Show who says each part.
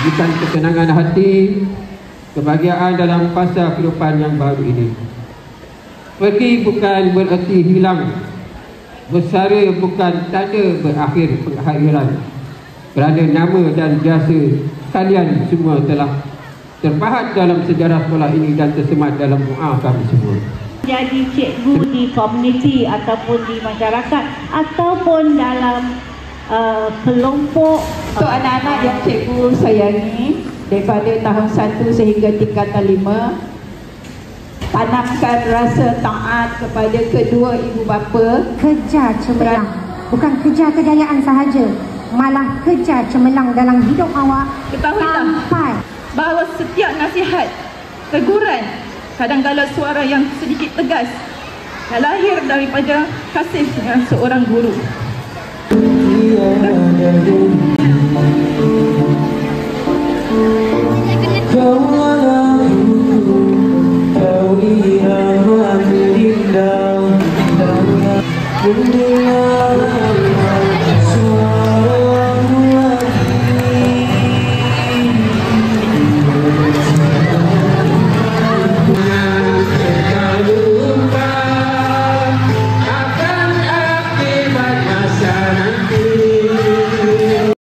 Speaker 1: berikan ketenangan hati, kebahagiaan dalam fasa kehidupan yang baru ini. Pergi bukan bererti hilang, bersara bukan tanda berakhir pengakhiran, kerana nama dan jasa kalian semua telah terpahat dalam sejarah sekolah ini dan tersemat dalam doa kami semua.
Speaker 2: Jadi cikgu di komuniti ataupun di masyarakat ataupun dalam kelompok.
Speaker 3: Untuk anak-anak yang cikgu sayangi daripada tahun 1 sehingga tingkatan 5, tanamkan rasa taat kepada kedua ibu bapa.
Speaker 4: Kejar cemerlang, bukan kejar kejayaan sahaja, malah kejar cemerlang dalam hidup awak.
Speaker 5: Ketahuilah bahawa setiap nasihat, teguran, kadang-kadang suara yang sedikit tegas yang lahir daripada kasih seorang guru.